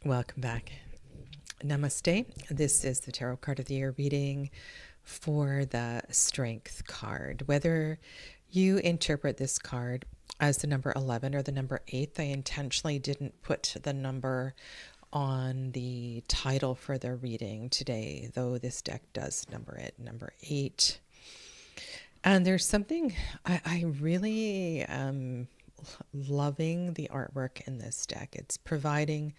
Welcome back. Namaste. This is the Tarot Card of the Year reading for the Strength card. Whether you interpret this card as the number 11 or the number 8, I intentionally didn't put the number on the title for the reading today, though this deck does number it, number 8. And there's something I really am loving the artwork in this deck. It's providing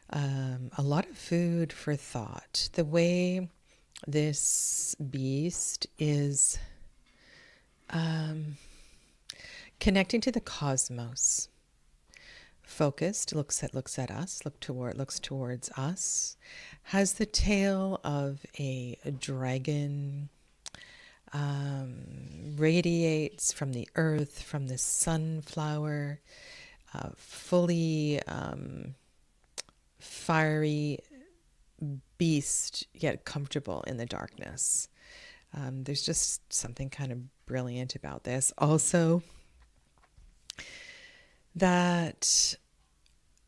a lot of food for thought. The way this beast is connecting to the cosmos, focused, looks at us, looks towards us, has the tail of a dragon, radiates from the earth, from the sunflower, fully fiery beast, yet comfortable in the darkness. There's just something kind of brilliant about this. Also, that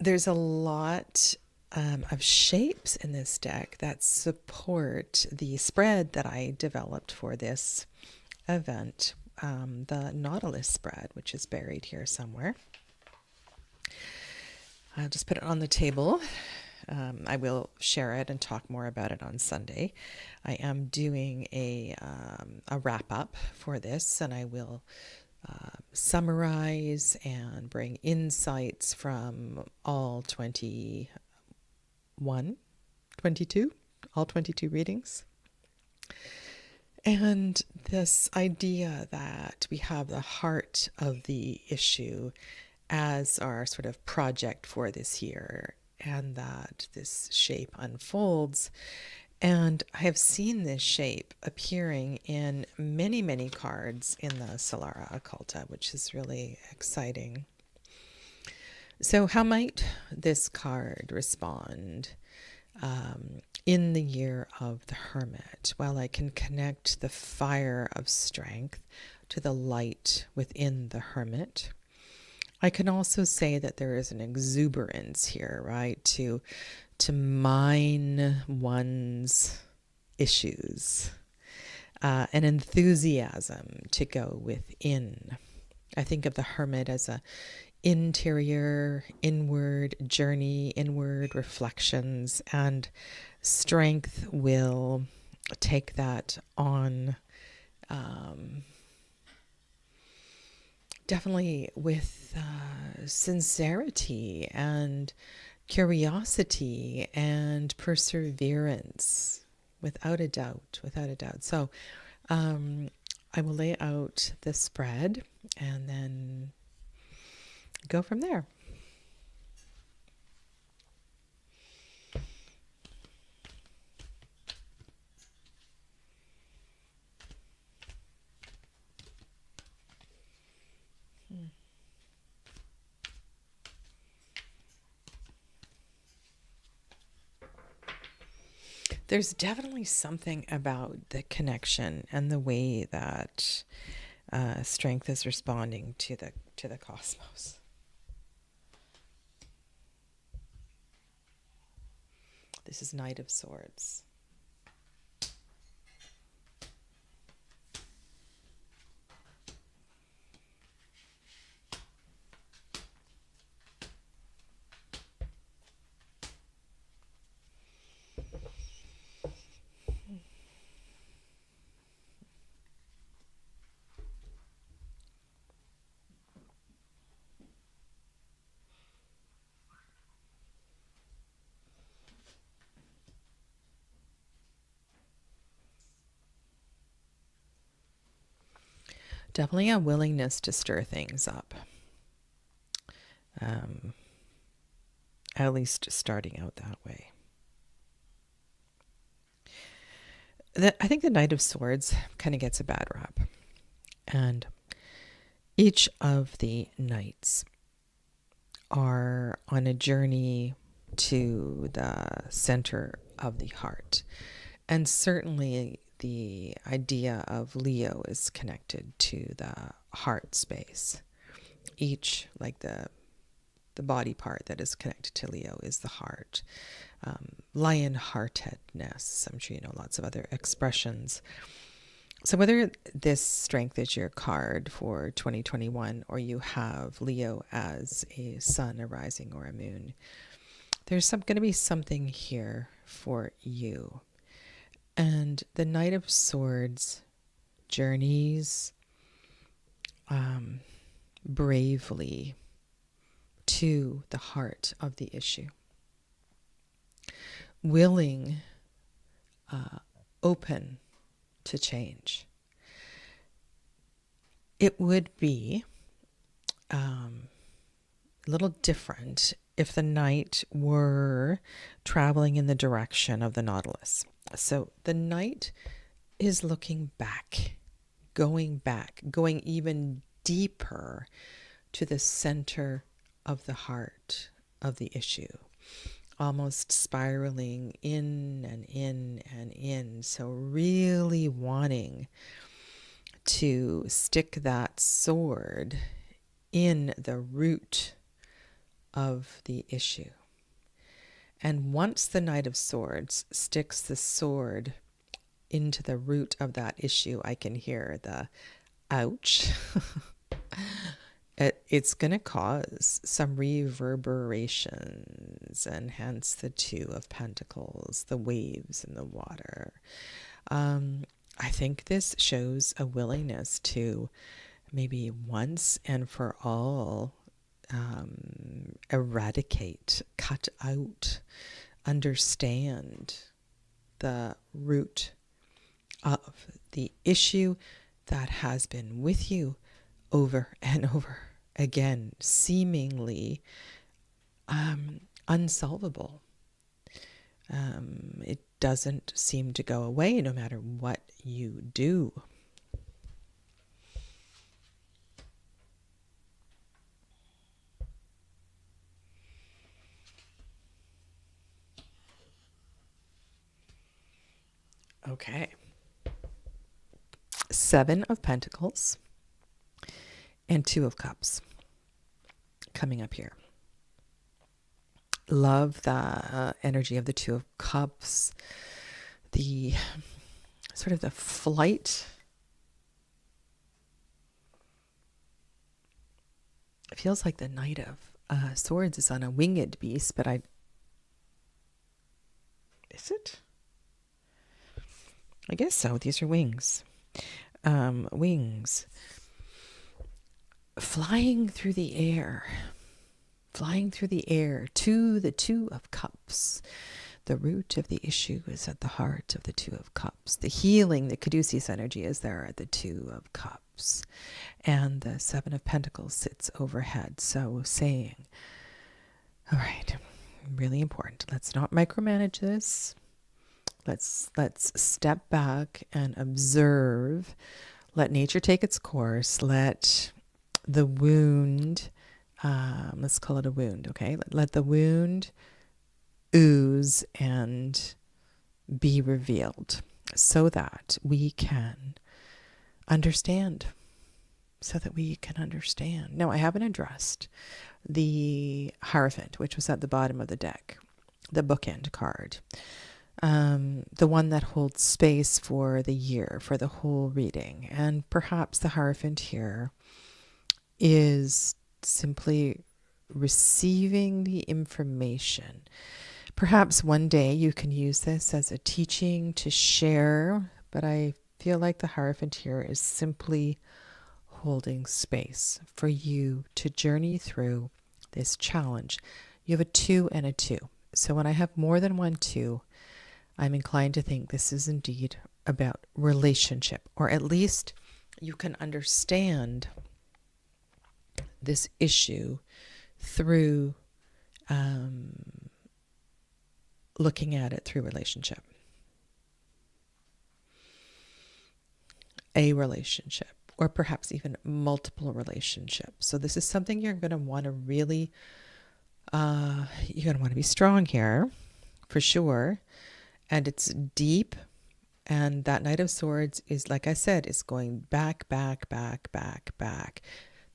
there's a lot of shapes in this deck that support the spread that I developed for this event, the Nautilus spread, which is buried here somewhere. I'll just put it on the table. I will share it and talk more about it on Sunday. I am doing a wrap-up for this, and I will summarize and bring insights from all 22, all 22 readings. And this idea that we have the heart of the issue as our sort of project for this year, and that this shape unfolds. And I have seen this shape appearing in many, many cards in the Solara Occulta, which is really exciting. So how might this card respond in the year of the Hermit? Well, I can connect the fire of strength to the light within the Hermit. I can also say that there is an exuberance here, right? To mine one's issues, an enthusiasm to go within. I think of the Hermit as a interior, inward journey, inward reflections, and strength will take that on. Definitely with sincerity and curiosity and perseverance, without a doubt, without a doubt. So I will lay out the spread and then go from there. There's definitely something about the connection and the way that strength is responding to the cosmos. This is Knight of Swords. Definitely a willingness to stir things up. At least starting out that way. I think the Knight of Swords kind of gets a bad rap. And each of the knights are on a journey to the center of the heart. And certainly the idea of Leo is connected to the heart space. Each, like the the body part that is connected to Leo is the heart. Lion-heartedness. I'm sure you know lots of other expressions. So whether this strength is your card for 2021 or you have Leo as a sun, a rising, or a moon, there's going to be something here for you. And the Knight of Swords journeys bravely to the heart of the issue, willing, open to change. It would be a little different if the Knight were traveling in the direction of the Nautilus. So the Knight is looking back, going even deeper to the center of the heart of the issue, almost spiraling in and in and in. So really wanting to stick that sword in the root of the issue. And once the Knight of Swords sticks the sword into the root of that issue, I can hear the ouch. It's going to cause some reverberations, and hence the Two of Pentacles, the waves in the water. I think this shows a willingness to maybe once and for all eradicate, cut out, understand the root of the issue that has been with you over and over again, seemingly unsolvable. It doesn't seem to go away no matter what you do. Okay. Seven of Pentacles and Two of Cups coming up here. Love the energy of the Two of Cups, the sort of the flight. It feels like the Knight of Swords is on a winged beast, but is it? I guess so. These are wings. Wings. Flying through the air. Flying through the air to the Two of Cups. The root of the issue is at the heart of the Two of Cups. The healing, the Caduceus energy is there at the Two of Cups. And the Seven of Pentacles sits overhead. So saying, all right, really important. Let's not micromanage this. Let's step back and observe. Let nature take its course. Let the wound, let's call it a wound, okay? Let the wound ooze and be revealed so that we can understand. Now, I haven't addressed the Hierophant, which was at the bottom of the deck, the bookend card. The one that holds space for the year, for the whole reading. And perhaps the Hierophant here is simply receiving the information. Perhaps one day you can use this as a teaching to share, but I feel like the Hierophant here is simply holding space for you to journey through this challenge. You have a 2 and a 2. So when I have more than one 2, I'm inclined to think this is indeed about relationship, or at least you can understand this issue through looking at it through relationship. A relationship, or perhaps even multiple relationships. So this is something you're going to want to really, you're going to want to be strong here, for sure. And it's deep. And that Knight of Swords is, like I said, is going back.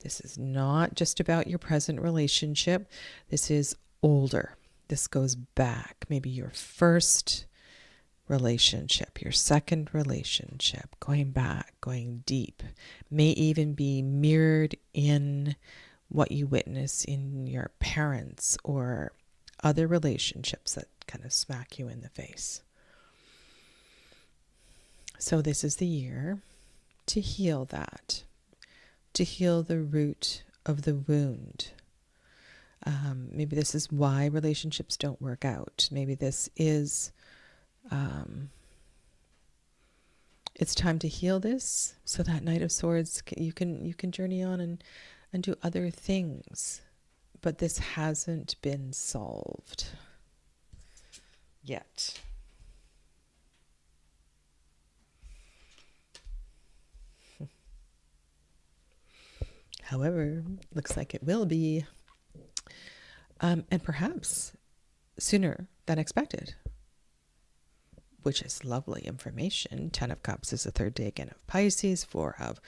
This is not just about your present relationship. This is older. This goes back. Maybe your first relationship, your second relationship, going back, going deep. May even be mirrored in what you witness in your parents or other relationships that kind of smack you in the face. So this is the year to heal that, to heal the root of the wound. Maybe this is why relationships don't work out. Maybe this is, it's time to heal this, so that Knight of Swords, you can journey on and do other things. But this hasn't been solved yet. However, looks like it will be, and perhaps sooner than expected, which is lovely information. 10 of Cups is the third decan of Pisces. 4 of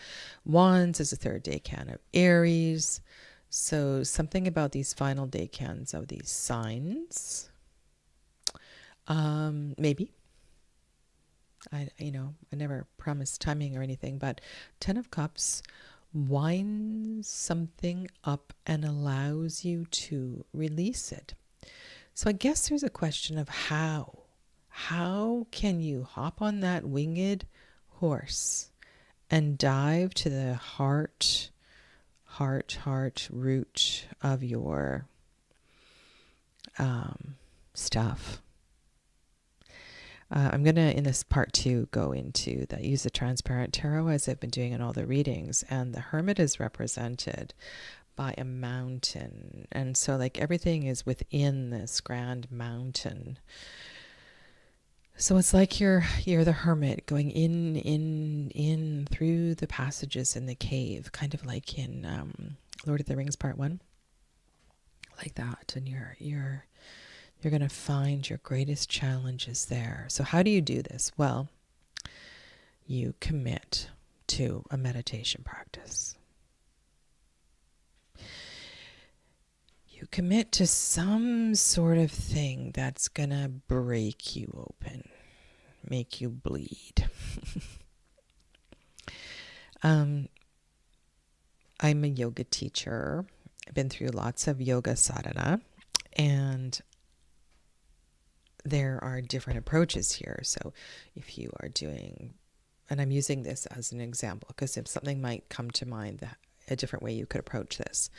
Wands is the third decan of Aries. So something about these final decans of these signs, maybe. I never promise timing or anything, but 10 of Cups winds something up and allows you to release it. So I guess there's a question of how. How can you hop on that winged horse and dive to the heart root of your stuff? I'm going to, in this part 2, go into use the transparent tarot as I've been doing in all the readings. And the Hermit is represented by a mountain. And so like everything is within this grand mountain. So it's like you're the hermit going in through the passages in the cave, kind of like in Lord of the Rings Part 1. Like that. And you're going to find your greatest challenges there. So how do you do this? Well, you commit to a meditation practice. You commit to some sort of thing that's going to break you open, make you bleed. I'm a yoga teacher. I've been through lots of yoga sadhana, and there are different approaches here. So if you are doing, and I'm using this as an example because if something might come to mind, that a different way you could approach this.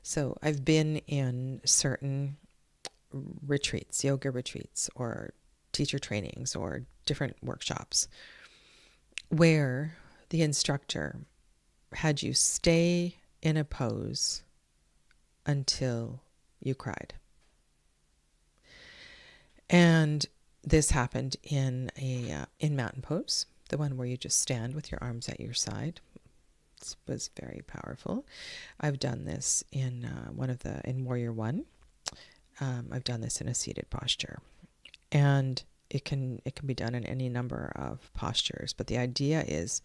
So I've been in certain retreats, yoga retreats, or teacher trainings, or different workshops where the instructor had you stay in a pose until you cried. And this happened in mountain pose, the one where you just stand with your arms at your side. It was very powerful. I've done this in in Warrior One. I've done this in a seated posture, and it can be done in any number of postures. But the idea is,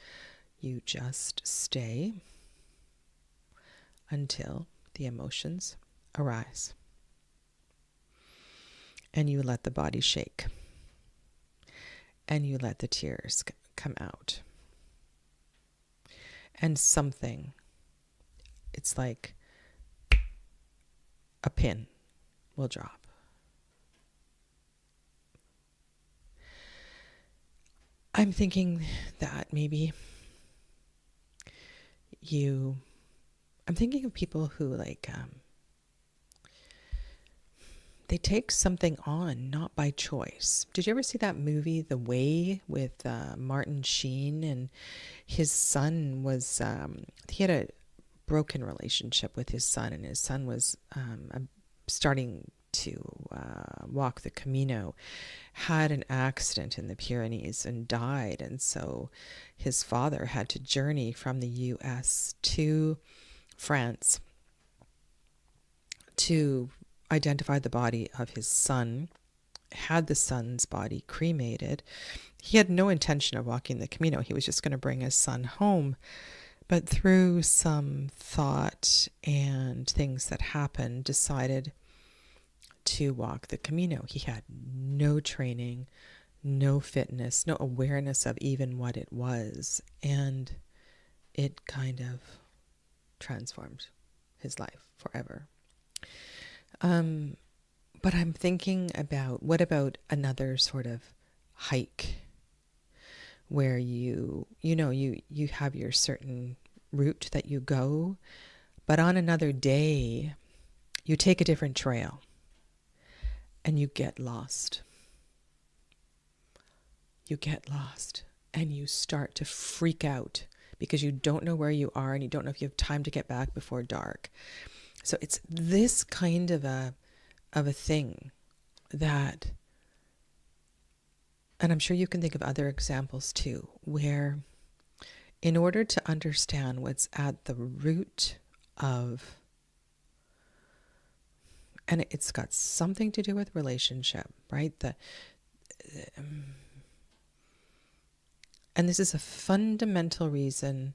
you just stay until the emotions arise. And you let the body shake. And you let the tears come out. And something, it's like a pin will drop. I'm thinking that maybe I'm thinking of people who they take something on, not by choice. Did you ever see that movie, The Way, with Martin Sheen? And his son was, he had a broken relationship with his son, and his son was starting to walk the Camino, had an accident in the Pyrenees and died. And so his father had to journey from the U.S. to France to identify the body of his son, had the son's body cremated. He had no intention of walking the Camino. He was just going to bring his son home. but through some thought and things that happened, decided to walk the Camino. He had no training, no fitness, no awareness of even what it was. And it kind of transformed his life forever. But I'm thinking about, what about another sort of hike where you have your certain route that you go, but on another day you take a different trail and you get lost. You get lost and you start to freak out because you don't know where you are and you don't know if you have time to get back before dark. So it's this kind of a thing that, and I'm sure you can think of other examples too, where in order to understand what's at the root of, and it's got something to do with relationship, right? And this is a fundamental reason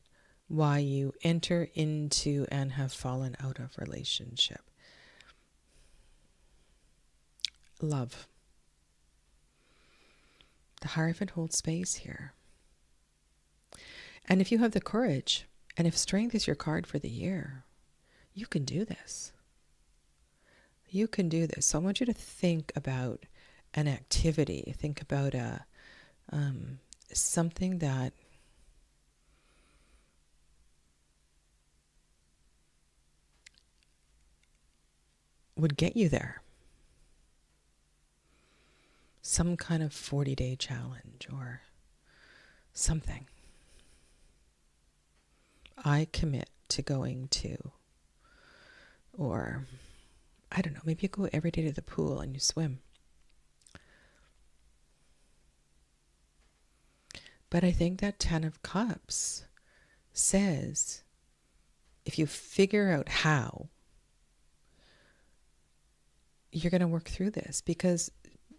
why you enter into and have fallen out of relationship. Love. The Hierophant holds space here. And if you have the courage, and if strength is your card for the year, you can do this. You can do this. So I want you to think about an activity. Think about something that would get you there. Some kind of 40-day challenge or something. I commit to going to, or I don't know, maybe you go every day to the pool and you swim. But I think that 10 of Cups says, if you figure out how, you're going to work through this, because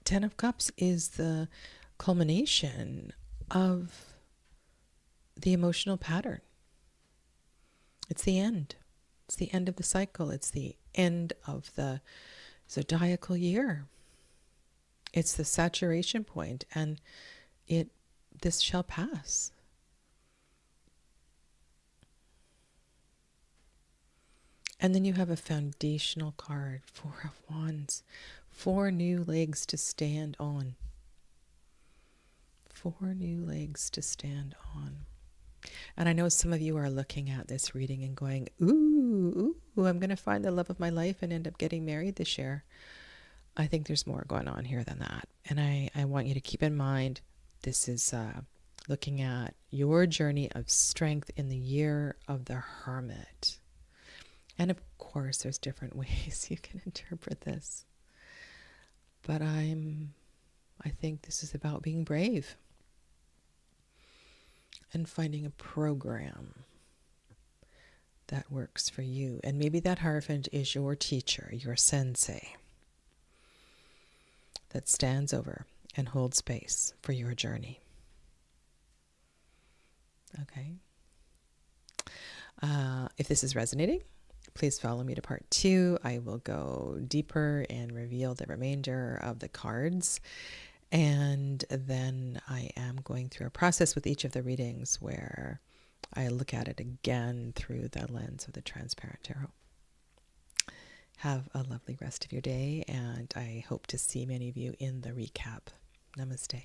10 of Cups is the culmination of the emotional pattern. It's the end. It's the end of the cycle. It's the end of the zodiacal year. It's the saturation point, and this shall pass. And then you have a foundational card, 4 of Wands, 4 new legs to stand on. 4 new legs to stand on. And I know some of you are looking at this reading and going, ooh, I'm going to find the love of my life and end up getting married this year. I think there's more going on here than that. And I want you to keep in mind, this is looking at your journey of strength in the year of the Hermit. And of course, there's different ways you can interpret this. But I think this is about being brave and finding a program that works for you. And maybe that Hierophant is your teacher, your sensei, that stands over and holds space for your journey. Okay. If this is resonating, please follow me to part 2. I will go deeper and reveal the remainder of the cards. And then I am going through a process with each of the readings where I look at it again through the lens of the Transparent Tarot. Have a lovely rest of your day, and I hope to see many of you in the recap. Namaste.